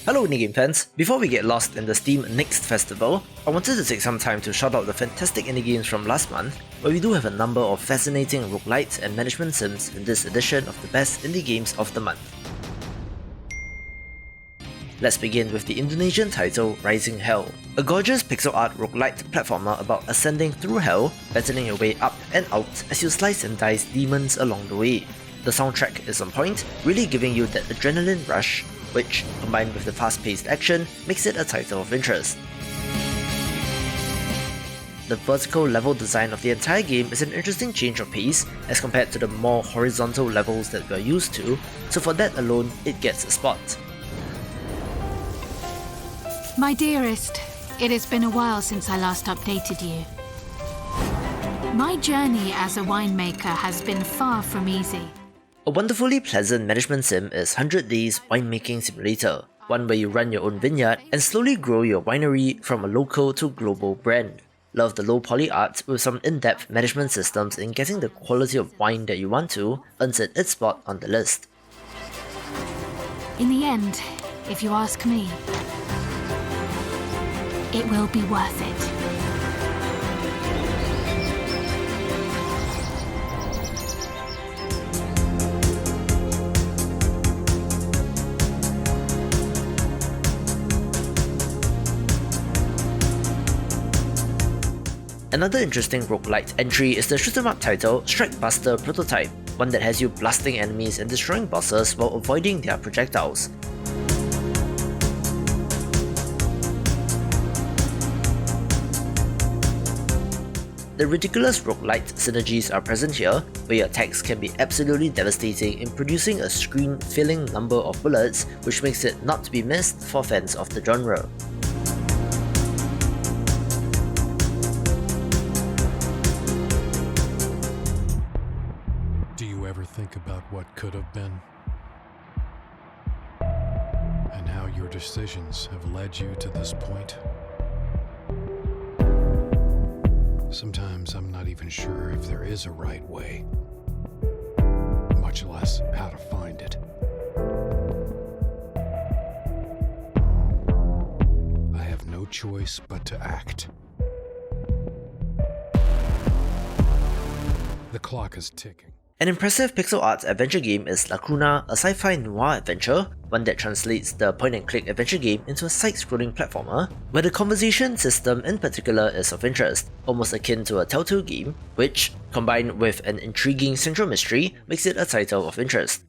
Hello Indie fans, before we get lost in the Steam Next Festival, I wanted to take some time to shout out the fantastic indie games from last month, where we do have a number of fascinating roguelites and management sims in this edition of the best indie games of the month. Let's begin with the Indonesian title Rising Hell, a gorgeous pixel art roguelite platformer about ascending through hell, battling your way up and out as you slice and dice demons along the way. The soundtrack is on point, really giving you that adrenaline rush, which, combined with the fast-paced action, makes it a title of interest. The vertical level design of the entire game is an interesting change of pace as compared to the more horizontal levels that we are used to, so for that alone, it gets a spot. My dearest, it has been a while since I last updated you. My journey as a winemaker has been far from easy. A wonderfully pleasant management sim is 100 Days Winemaking Simulator, one where you run your own vineyard and slowly grow your winery from a local to global brand. Love the low poly art with some in-depth management systems in getting the quality of wine that you want to earns it its spot on the list. In the end, if you ask me, it will be worth it. Another interesting roguelite entry is the shoot-'em-up title Strikebuster Prototype, one that has you blasting enemies and destroying bosses while avoiding their projectiles. The ridiculous roguelite synergies are present here, where your attacks can be absolutely devastating in producing a screen-filling number of bullets, which makes it not to be missed for fans of the genre. Do you ever think about what could have been? And how your decisions have led you to this point? Sometimes I'm not even sure if there is a right way, much less how to find it. I have no choice but to act. The clock is ticking. An impressive pixel art adventure game is Lacuna, a sci-fi noir adventure, one that translates the point-and-click adventure game into a side-scrolling platformer, where the conversation system in particular is of interest, almost akin to a Telltale game, which, combined with an intriguing central mystery, makes it a title of interest.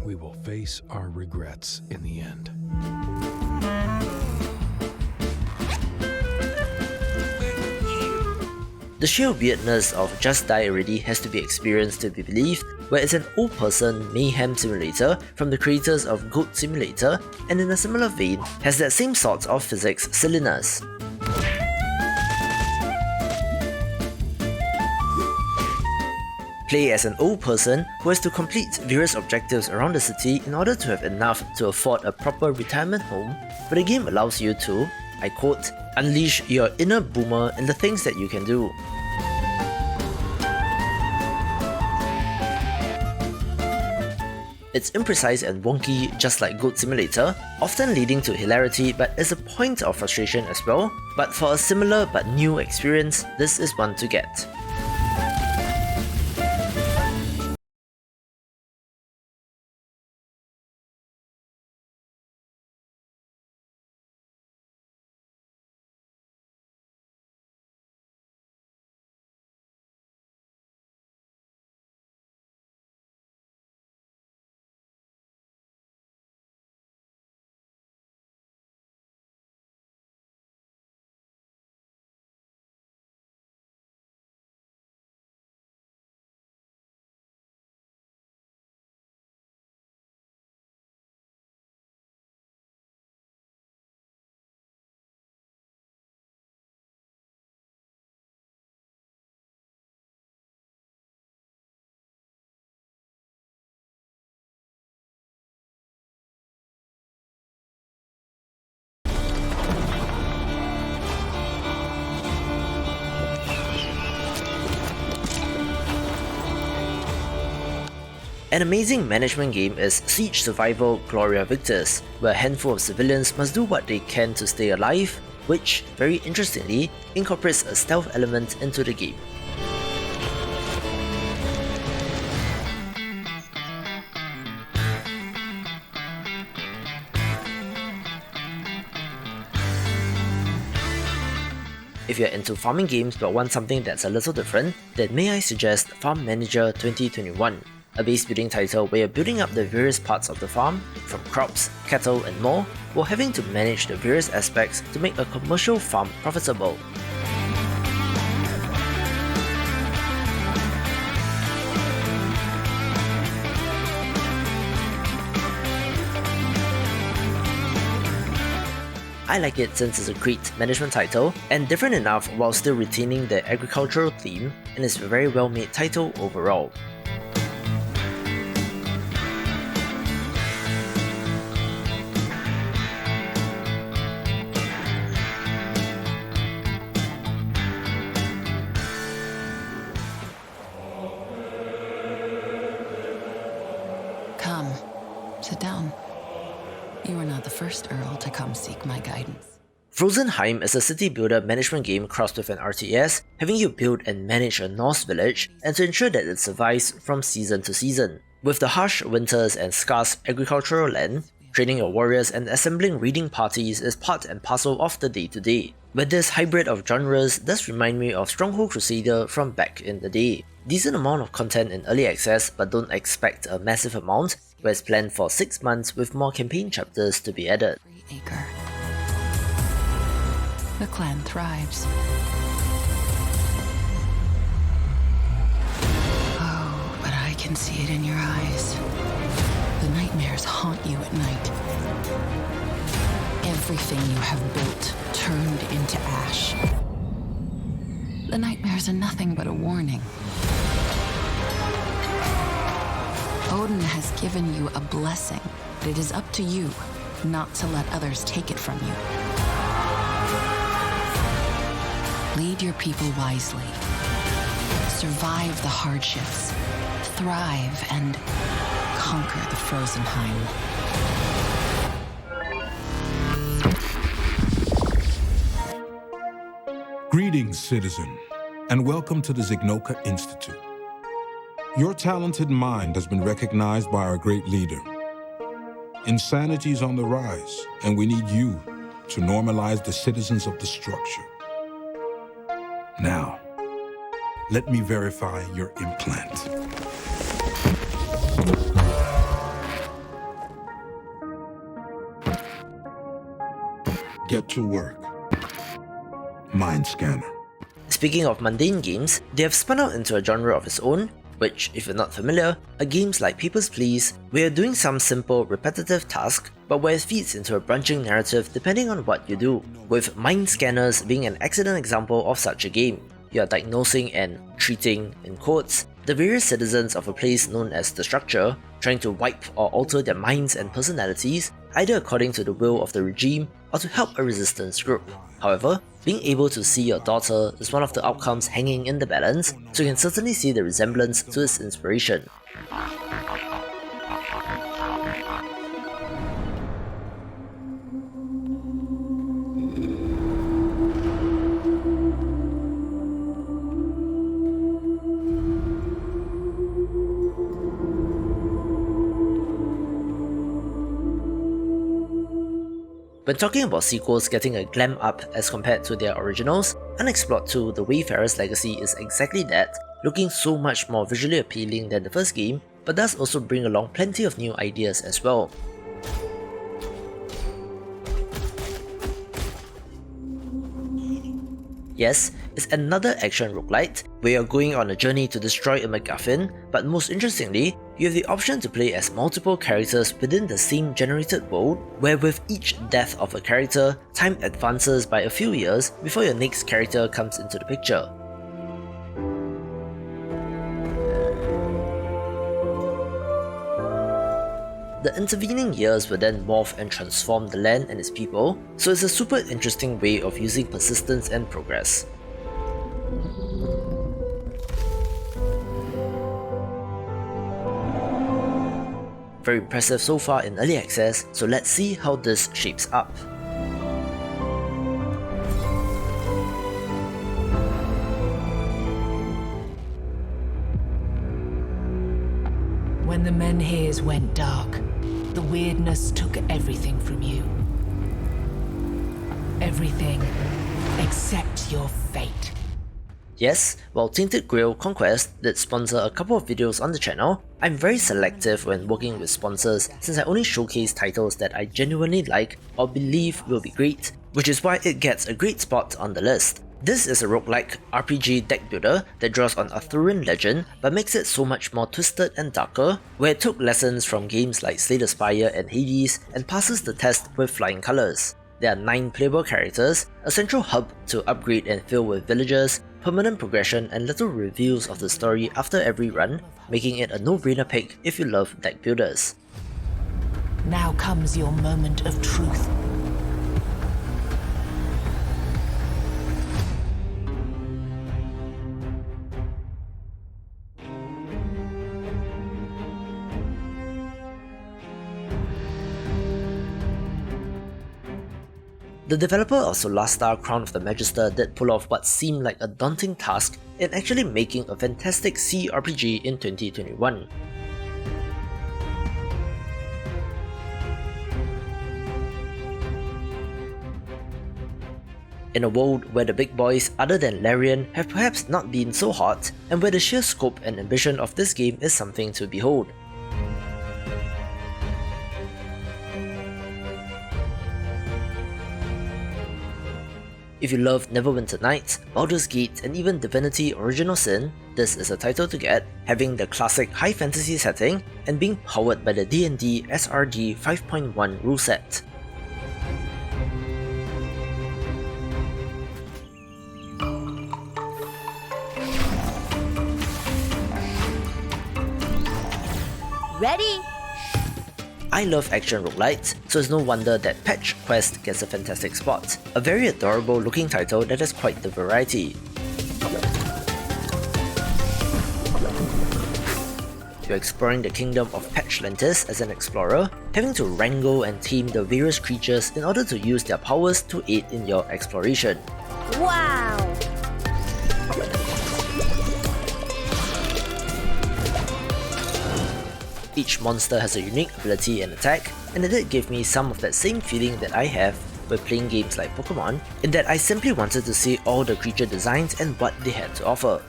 We will face our regrets in the end. The sheer weirdness of Just Die Already has to be experienced to be believed, where it's an old-person mayhem simulator from the creators of Goat Simulator, and in a similar vein, has that same sort of physics silliness. Play as an old person who has to complete various objectives around the city in order to have enough to afford a proper retirement home, but the game allows you to, I quote, unleash your inner boomer in the things that you can do. It's imprecise and wonky just like Goat Simulator, often leading to hilarity but is a point of frustration as well, but for a similar but new experience, this is one to get. An amazing management game is Siege Survival Gloria Victis, where a handful of civilians must do what they can to stay alive, which, very interestingly, incorporates a stealth element into the game. If you're into farming games but want something that's a little different, then may I suggest Farm Manager 2021, a base building title where you're building up the various parts of the farm, from crops, cattle and more, while having to manage the various aspects to make a commercial farm profitable. I like it since it's a great management title, and different enough while still retaining the agricultural theme, and it's a very well made title overall. Come, sit down. You are not the first Earl to come seek my guidance. Frozenheim is a city builder management game crossed with an RTS, having you build and manage a Norse village and to ensure that it survives from season to season. With the harsh winters and scarce agricultural land, training your warriors and assembling raiding parties is part and parcel of the day-to-day. But this hybrid of genres does remind me of Stronghold Crusader from back in the day. Decent amount of content in early access, but don't expect a massive amount, where it's planned for 6 months with more campaign chapters to be added. Acre. The clan thrives. Oh, but I can see it in your eyes. The nightmares haunt you at night. Everything you have built turned into ash. The nightmares are nothing but a warning. Odin has given you a blessing, but it is up to you not to let others take it from you. Lead your people wisely. Survive the hardships. Thrive and conquer the Frozenheim. Greetings, citizen, and welcome to the Zignoka Institute. Your talented mind has been recognized by our great leader. Insanity is on the rise, and we need you to normalize the citizens of the structure. Now, let me verify your implant. Get to work. Mind scanner. Speaking of mundane games, they have spun out into a genre of its own, which, if you're not familiar, are games like Papers, Please, where you're doing some simple, repetitive task, but where it feeds into a branching narrative depending on what you do, with Mind Scanners being an excellent example of such a game. You are diagnosing and treating, in quotes, the various citizens of a place known as the Structure, trying to wipe or alter their minds and personalities, either according to the will of the regime or to help a resistance group. However, being able to see your daughter is one of the outcomes hanging in the balance, so you can certainly see the resemblance to its inspiration. When talking about sequels getting a glam up as compared to their originals, Unexplored 2 The Wayfarer's Legacy is exactly that, looking so much more visually appealing than the first game, but does also bring along plenty of new ideas as well. Yes, it's another action roguelite, where you're going on a journey to destroy a MacGuffin, but most interestingly, you have the option to play as multiple characters within the same generated world, where with each death of a character, time advances by a few years before your next character comes into the picture. The intervening years will then morph and transform the land and its people, so it's a super interesting way of using persistence and progress. very impressive so far in early access, so let's see how this shapes up. When the menhirs went dark, the weirdness took everything from you. Everything except your fate. Yes, while Tainted Grail Conquest did sponsor a couple of videos on the channel, I'm very selective when working with sponsors since I only showcase titles that I genuinely like or believe will be great, which is why it gets a great spot on the list. This is a roguelike RPG deck builder that draws on Arthurian legend but makes it so much more twisted and darker, where it took lessons from games like Slay the Spire and Hades and passes the test with flying colours. There are 9 playable characters, a central hub to upgrade and fill with villagers, permanent progression and little reveals of the story after every run, making it a no-brainer pick if you love deck builders. Now comes your moment of truth. The developer of Solastar Crown of the Magister did pull off what seemed like a daunting task in actually making a fantastic CRPG in 2021. In a world where the big boys other than Larian have perhaps not been so hot, and where the sheer scope and ambition of this game is something to behold. If you love Neverwinter Nights, Baldur's Gate and even Divinity Original Sin, this is a title to get, having the classic high fantasy setting and being powered by the D&D SRD 5.1 rule set. Ready? I love action roguelites, so it's no wonder that Patch Quest gets a fantastic spot. A very adorable looking title that has quite the variety. You're exploring the kingdom of Patchlantis as an explorer, having to wrangle and tame the various creatures in order to use their powers to aid in your exploration. Wow! Each monster has a unique ability and attack, and it did give me some of that same feeling that I have when playing games like Pokemon, in that I simply wanted to see all the creature designs and what they had to offer.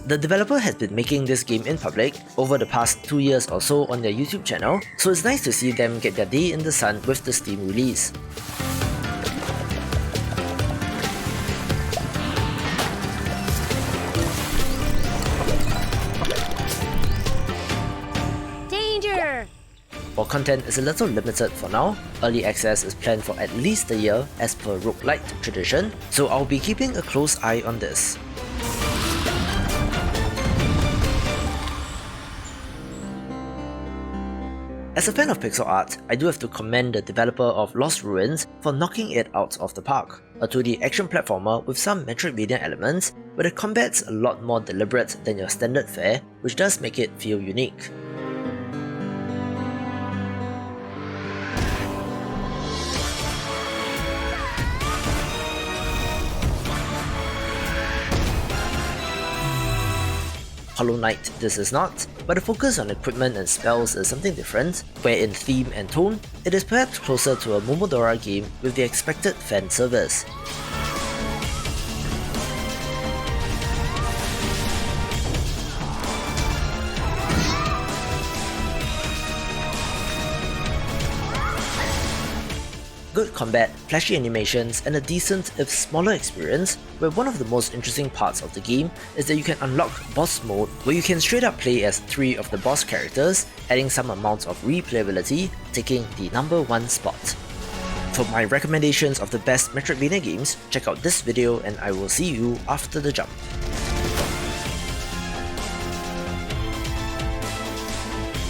The developer has been making this game in public over the past 2 years or so on their YouTube channel, so it's nice to see them get their day in the sun with the Steam release. Danger! While content is a little limited for now, early access is planned for at least a year as per roguelite tradition, so I'll be keeping a close eye on this. As a fan of pixel art, I do have to commend the developer of Lost Ruins for knocking it out of the park. A 2D action platformer with some Metroidvania elements, but the combat's a lot more deliberate than your standard fare, which does make it feel unique. Hollow Knight this is not, but the focus on equipment and spells is something different, where in theme and tone, it is perhaps closer to a Momodora game with the expected fan service. Good combat, flashy animations, and a decent, if smaller experience, where one of the most interesting parts of the game is that you can unlock boss mode, where you can straight up play as 3 of the boss characters, adding some amount of replayability, taking the #1 spot. For my recommendations of the best Metroidvania games, check out this video and I will see you after the jump.